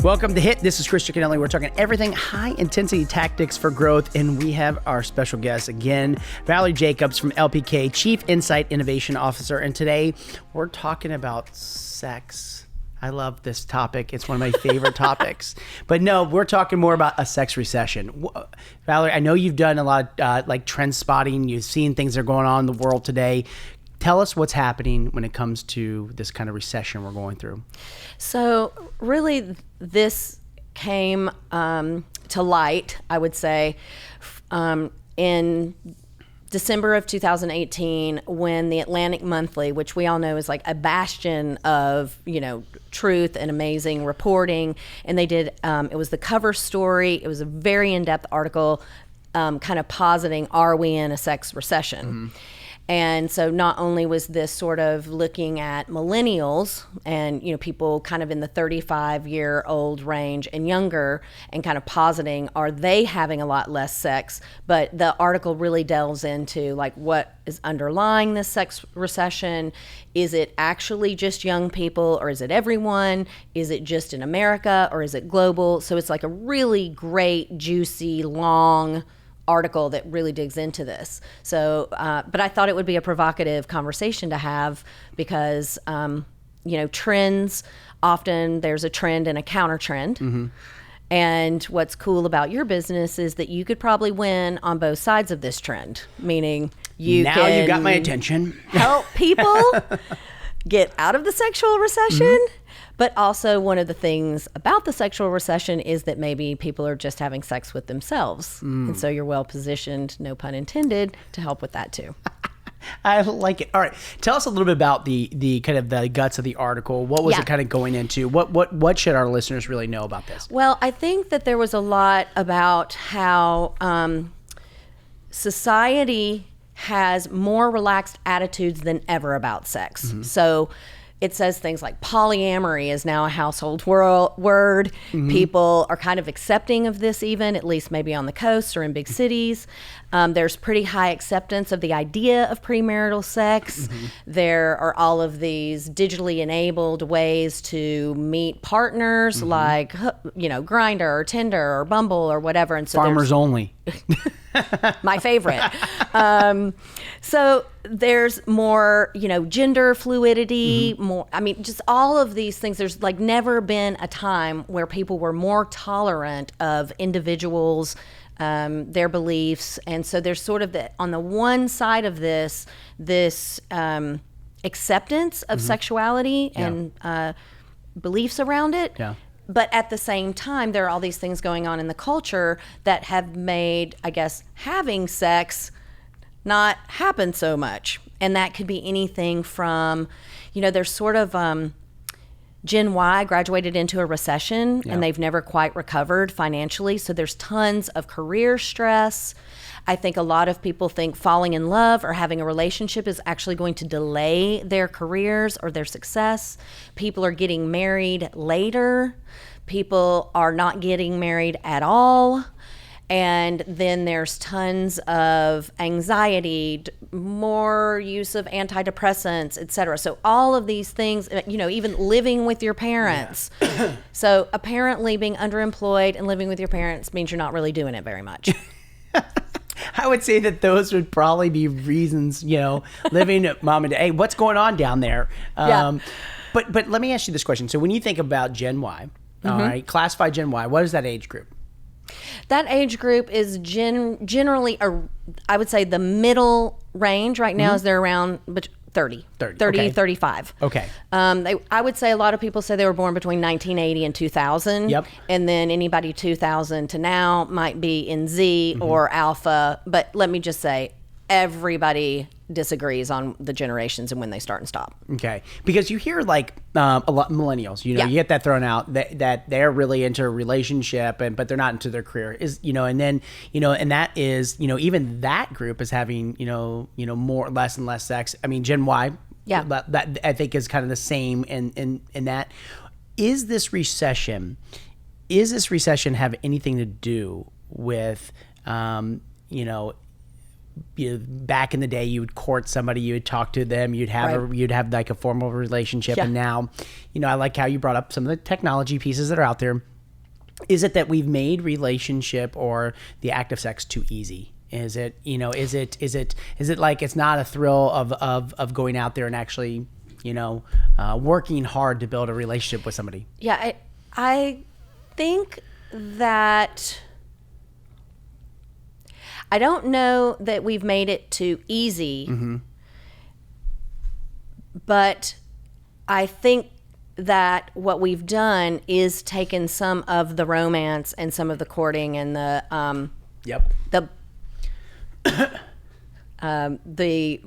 Welcome to HIT. This is Chris Cicchinelli. We're talking everything high-intensity tactics for growth, and we have our special guest again, Valerie Jacobs from LPK, Chief Insight Innovation Officer. And today we're talking about sex. I love this topic. It's one of my favorite topics. But no, we're talking more about a sex recession. Valerie, I know you've done a lot of like trend spotting. You've seen things that are going on in the world today. Tell us what's happening when it comes to this kind of recession we're going through. So really, this came to light, I would say, in December of 2018, when the Atlantic Monthly, which we all know is like a bastion of, truth and amazing reporting, and they did, it was the cover story. It was a very in-depth article kind of positing, are we in a sex recession? Mm-hmm. And so not only was this sort of looking at millennials and, people kind of in the 35-year-old range and younger, and kind of positing, are they having a lot less sex? But the article really delves into like what is underlying this sex recession. Is it actually just young people, or is it everyone? Is it just in America, or is it global? So it's like a really great, juicy, long article that really digs into this. So, but I thought it would be a provocative conversation to have because, trends, often there's a trend and a counter trend. Mm-hmm. And what's cool about your business is that you could probably win on both sides of this trend, meaning you got my attention. Help people get out of the sexual recession. Mm-hmm. But also one of the things about the sexual recession is that maybe people are just having sex with themselves. And so you're well positioned, no pun intended, to help with that too. I like it. All right. Tell us a little bit about the kind of the guts of the article. What was it kind of going into? What should our listeners really know about this? Well, I think that there was a lot about how society has more relaxed attitudes than ever about sex. Mm-hmm. So it says things like polyamory is now a household word. Mm-hmm. People are kind of accepting of this even, at least maybe on the coast or in big cities. There's pretty high acceptance of the idea of premarital sex. Mm-hmm. There are all of these digitally enabled ways to meet partners, mm-hmm. like, Grindr or Tinder or Bumble or whatever. And so Farmers only. My favorite. So there's more, gender fluidity, mm-hmm. more, just all of these things. There's like never been a time where people were more tolerant of individuals, their beliefs. And so there's sort of on the one side of this acceptance of mm-hmm. sexuality and beliefs around it. Yeah. But at the same time, there are all these things going on in the culture that have made, I guess, having sex not happen so much. And that could be anything from, there's sort of Gen Y graduated into a recession and they've never quite recovered financially. So there's tons of career stress. I think a lot of people think falling in love or having a relationship is actually going to delay their careers or their success. People are getting married later. People are not getting married at all. And then there's tons of anxiety, more use of antidepressants, et cetera. So all of these things, even living with your parents. Yeah. So apparently being underemployed and living with your parents means you're not really doing it very much. I would say that those would probably be reasons, living at mom and dad. Hey, what's going on down there? But let me ask you this question. So when you think about Gen Y, mm-hmm. all right, classify Gen Y, what is that age group? That age group is generally, I would say the middle range right now mm-hmm. is they're around 30, okay. 35. Okay. I would say a lot of people say they were born between 1980 and 2000. Yep. And then anybody 2000 to now might be in Z mm-hmm. or Alpha. But let me just say, everybody disagrees on the generations and when they start and stop. Okay. Because you hear like a lot of millennials, you get that thrown out that they're really into a relationship but they're not into their career and then, and that is, even that group is having, more, less and less sex. I mean, Gen Y, that I think is kind of the same in that. Is this recession have anything to do with, back in the day, you would court somebody, you would talk to them, you'd have like a formal relationship. Yeah. And now, I like how you brought up some of the technology pieces that are out there. Is it that we've made relationship or the act of sex too easy? Is it, is it like it's not a thrill of going out there and actually, working hard to build a relationship with somebody? Yeah, I think that I don't know that we've made it too easy, but I think that what we've done is taken some of the romance and some of the courting and the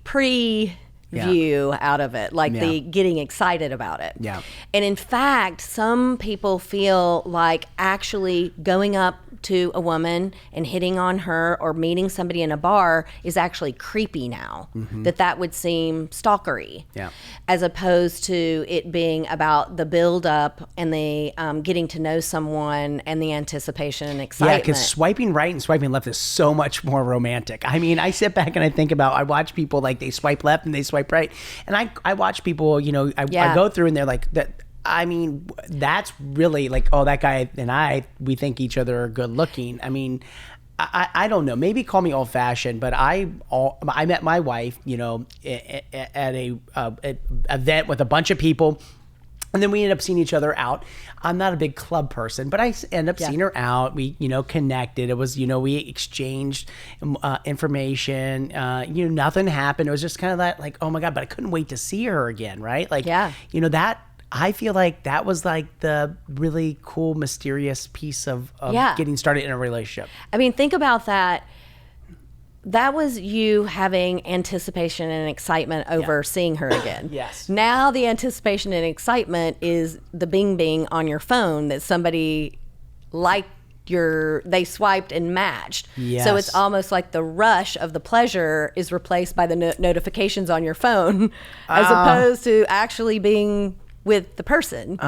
pre-view out of it, like the getting excited about it. Yeah. And in fact, some people feel like actually going up to a woman and hitting on her or meeting somebody in a bar is actually creepy now. That would seem stalkery. Yeah. As opposed to it being about the build up and the getting to know someone and the anticipation and excitement. Yeah, because swiping right and swiping left is so much more romantic. I mean, I sit back and I think about, I watch people like they swipe left and they swipe right. And I watch people, I go through and they're like, that. I mean, that's really like, oh, that guy and we think each other are good looking. I mean, I don't know. Maybe call me old fashioned, but I met my wife, at a event with a bunch of people. And then we ended up seeing each other out. I'm not a big club person, but I ended up seeing her out. We, connected. It was, we exchanged information. Nothing happened. It was just kind of that, like, oh my God, but I couldn't wait to see her again, right? Like, that. I feel like that was like the really cool, mysterious piece of getting started in a relationship. I mean, think about that. That was you having anticipation and excitement over seeing her again. Yes. Now the anticipation and excitement is the bing bing on your phone that somebody liked they swiped and matched. Yes. So it's almost like the rush of the pleasure is replaced by the notifications on your phone as opposed to actually being with the person.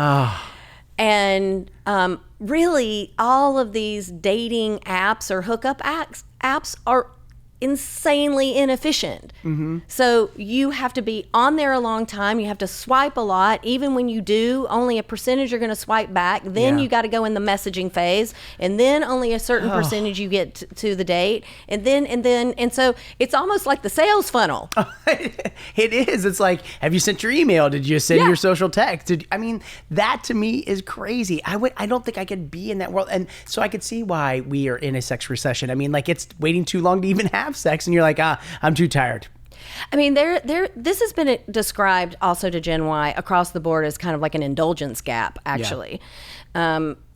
And really all of these dating apps or hookup apps are insanely inefficient. So you have to be on there a long time. You have to swipe a lot. Even when you do, only a percentage are going to swipe back. Then you got to go in the messaging phase, and then only a certain percentage you get to the date, and so it's almost like the sales funnel. It is. It's like, have you sent your email? Did you send your social text? That to me is crazy. I don't think I could be in that world, and so I could see why we are in a sex recession. I mean, like, it's waiting too long to even have sex, and you're like, I'm too tired. I mean, this has been described also to Gen Y across the board as kind of like an indulgence gap, actually,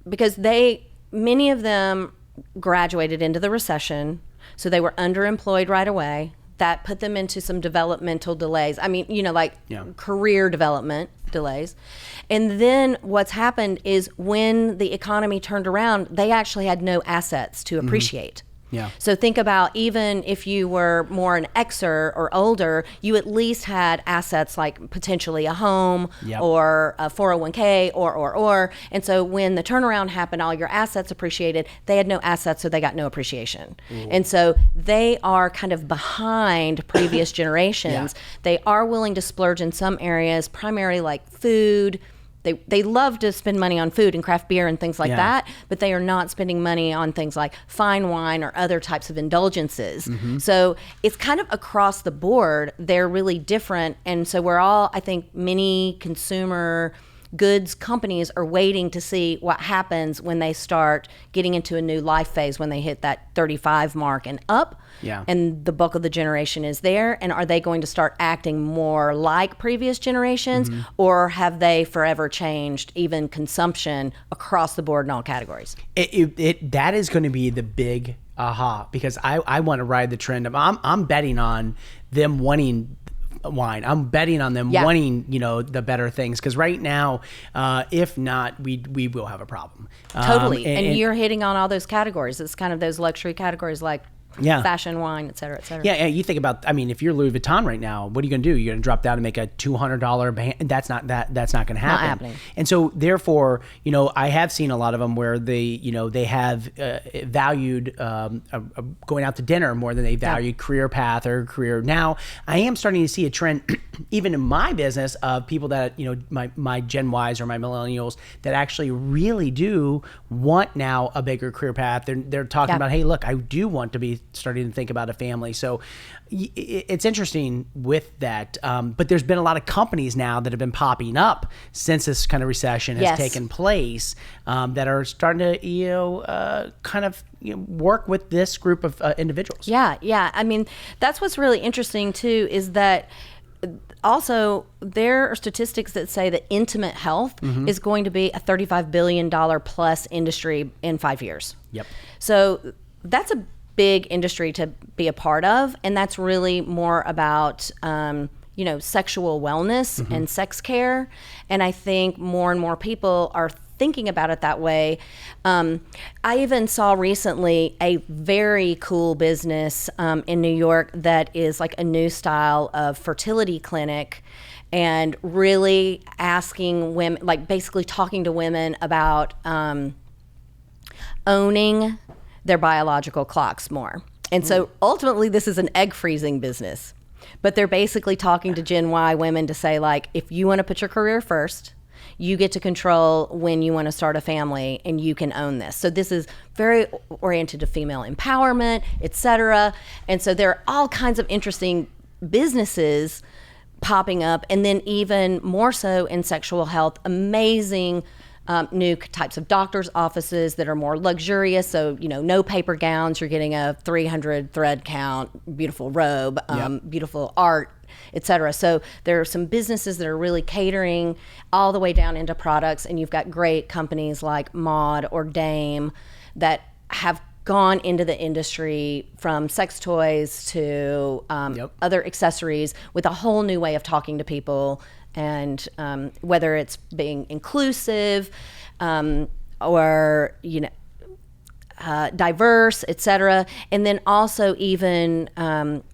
because many of them graduated into the recession, so they were underemployed right away. That put them into some developmental delays. I mean, career development delays. And then what's happened is when the economy turned around, they actually had no assets to appreciate. Yeah. So think about, even if you were more an Xer or older, you at least had assets like potentially a home or a 401k or. And so when the turnaround happened, all your assets appreciated. They had no assets, so they got no appreciation. Ooh. And so they are kind of behind previous generations. They are willing to splurge in some areas, primarily like food. They love to spend money on food and craft beer and things like that, but they are not spending money on things like fine wine or other types of indulgences. So it's kind of across the board. They're really different. And so we're all, I think, many consumer goods companies are waiting to see what happens when they start getting into a new life phase, when they hit that 35 mark and up. And the bulk of the generation is there. And are they going to start acting more like previous generations, or have they forever changed even consumption across the board in all categories? That is going to be the big aha, because I want to ride the trend of, I'm betting on them wanting wine. I'm betting on them wanting, the better things, because right now, if not, we will have a problem. Totally. And you're hitting on all those categories. It's kind of those luxury categories like Yeah. fashion, wine, et cetera, et cetera. Yeah, you think about, I mean, if you're Louis Vuitton right now, what are you going to do? You're going to drop down and make a $200 band? That's not going to happen. Not happening. And so therefore, I have seen a lot of them where they have valued going out to dinner more than they valued career path or career. Now, I am starting to see a trend even in my business of people that, my Gen Ys or my millennials that actually really do want now a bigger career path. They're talking about, hey, look, I do want to be starting to think about a family. So it's interesting with that. But there's been a lot of companies now that have been popping up since this kind of recession has taken place that are starting to, work with this group of individuals. Yeah. I mean, that's what's really interesting too, is that also there are statistics that say that intimate health is going to be a $35 billion plus industry in 5 years. Yep. So that's a big industry to be a part of, and that's really more about sexual wellness and sex care. And I think more and more people are thinking about it that way. I even saw recently a very cool business in New York that is like a new style of fertility clinic, and really asking women, like basically talking to women about owning their biological clocks more. And so ultimately this is an egg freezing business, but they're basically talking to Gen Y women to say, like, if you want to put your career first, you get to control when you want to start a family, and you can own this. So this is very oriented to female empowerment, et cetera. And so there are all kinds of interesting businesses popping up, and then even more so in sexual health, amazing new types of doctors' offices that are more luxurious. So, no paper gowns, you're getting a 300 thread count, beautiful robe, beautiful art, et cetera. So there are some businesses that are really catering all the way down into products, and you've got great companies like Maud or Dame that have gone into the industry from sex toys to other accessories with a whole new way of talking to people, and whether it's being inclusive or diverse, et cetera. And then also even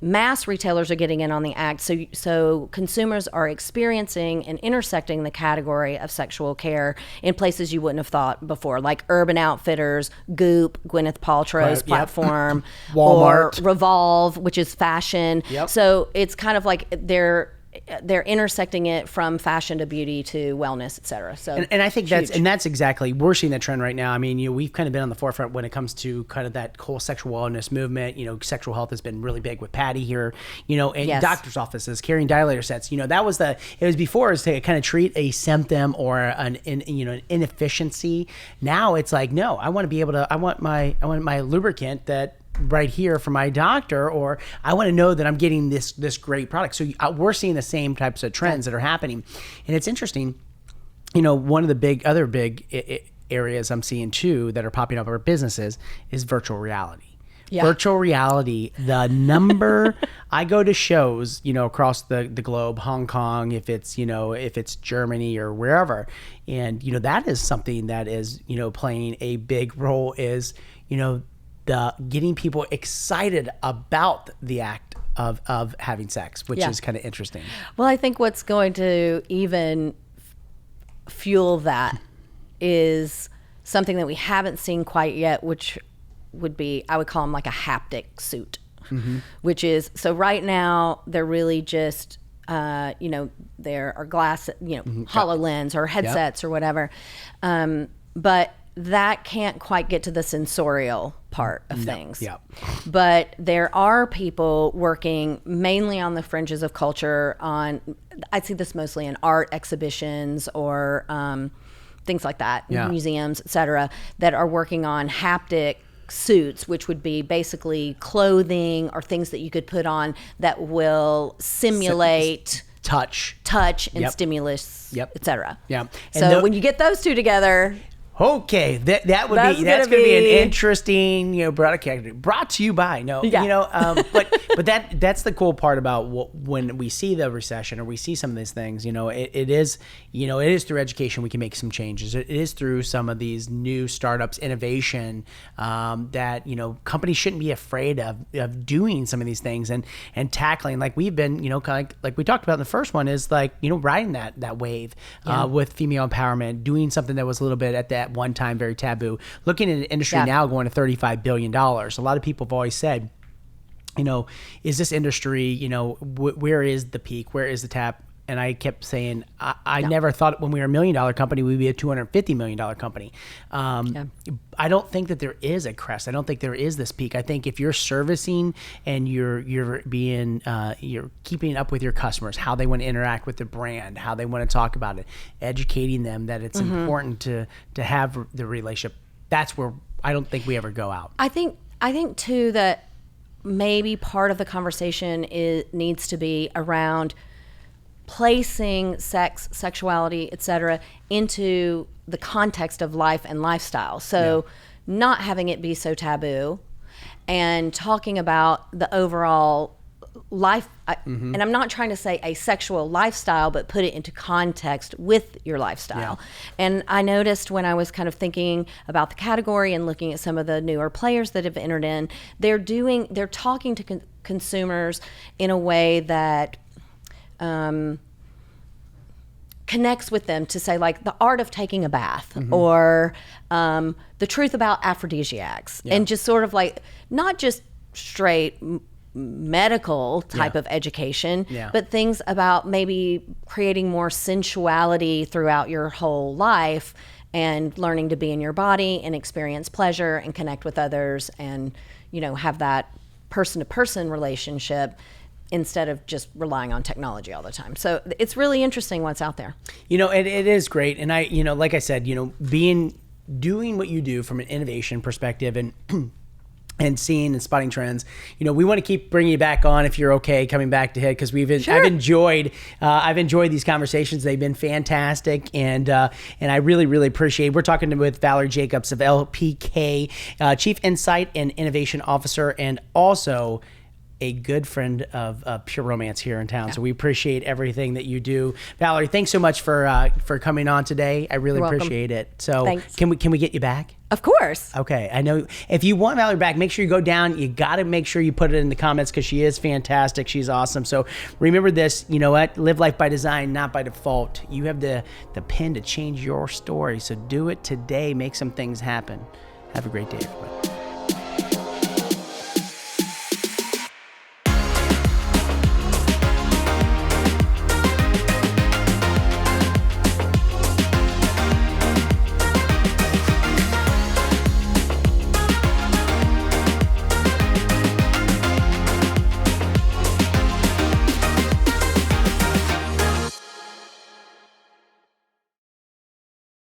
mass retailers are getting in on the act. So consumers are experiencing and intersecting the category of sexual care in places you wouldn't have thought before, like Urban Outfitters, Goop, Gwyneth Paltrow's platform, Walmart, or Revolve, which is fashion. So it's kind of like they're intersecting it from fashion to beauty to wellness, et cetera. So, and I think that's exactly, we're seeing that trend right now. I mean, we've kind of been on the forefront when it comes to kind of that whole sexual wellness movement. Sexual health has been really big with Patty here, and doctor's offices carrying dilator sets. It was before, is to kind of treat a symptom or an inefficiency. Now it's like, no, I want my lubricant that right here from my doctor, or I want to know that I'm getting this great product. So we're seeing the same types of trends that are happening. And it's interesting, one of the other big areas I'm seeing too that are popping up in our businesses is virtual reality. Virtual reality, the number, I go to shows, across the globe, Hong Kong, if it's Germany or wherever. And, that is something that is, playing a big role is, the getting people excited about the act of having sex, which is kind of interesting. Well, I think what's going to even fuel that is something that we haven't seen quite yet, which would be, I would call them like a haptic suit, which is, so right now they're really just, there are glass, HoloLens or headsets or whatever. But that can't quite get to the sensorial part of things. But there are people working mainly on the fringes of culture on, I see this mostly in art exhibitions or things like that, museums, et cetera, that are working on haptic suits, which would be basically clothing or things that you could put on that will simulate touch and stimulus, et cetera. And so when you get those two together, Okay, that's gonna be an interesting, product category brought to you by but that's the cool part about when we see the recession or we see some of these things, it is through education we can make some changes. It is through some of these new startups, innovation, that companies shouldn't be afraid of doing some of these things and tackling, like we've been, kind of like we talked about in the first one, is like riding that wave with female empowerment, doing something that was a little bit at that one time very taboo. Looking at an industry now going to $35 billion. A lot of people have always said, is this industry, where is the peak? Where is the tap? And I kept saying, I never thought when we were $1 million company, we'd be a $250 million company. I don't think that there is a crest. I don't think there is this peak. I think if you're servicing and you're being, you're keeping up with your customers, how they want to interact with the brand, how they want to talk about it, educating them that it's important to have the relationship. That's where I don't think we ever go out. I think too that maybe part of the conversation needs to be around placing sex, sexuality, etc., into the context of life and lifestyle. So not having it be so taboo and talking about the overall life. And I'm not trying to say a sexual lifestyle, but put it into context with your lifestyle. And I noticed when I was kind of thinking about the category and looking at some of the newer players that have entered in, they're talking to consumers in a way that connects with them, to say like the art of taking a bath or the truth about aphrodisiacs, and just sort of like not just straight medical type of education, but things about maybe creating more sensuality throughout your whole life and learning to be in your body and experience pleasure and connect with others and have that person-to-person relationship instead of just relying on technology all the time. So it's really interesting what's out there. It is great. And I, like I said, doing what you do from an innovation perspective and seeing and spotting trends, we want to keep bringing you back on if you're okay coming back to hit, because I've enjoyed these conversations. They've been fantastic, and I really, really appreciate. We're talking with Valerie Jacobs of LPK, Chief Insight and Innovation Officer, and also a good friend of Pure Romance here in town. So we appreciate everything that you do. Valerie, thanks so much for coming on today. I really appreciate it. So thanks. Can we get you back? Of course. Okay. I know if you want Valerie back, make sure you go down. You got to make sure you put it in the comments, because she is fantastic. She's awesome. So remember this, you know what? Live life by design, not by default. You have the pen to change your story. So do it today. Make some things happen. Have a great day, everybody.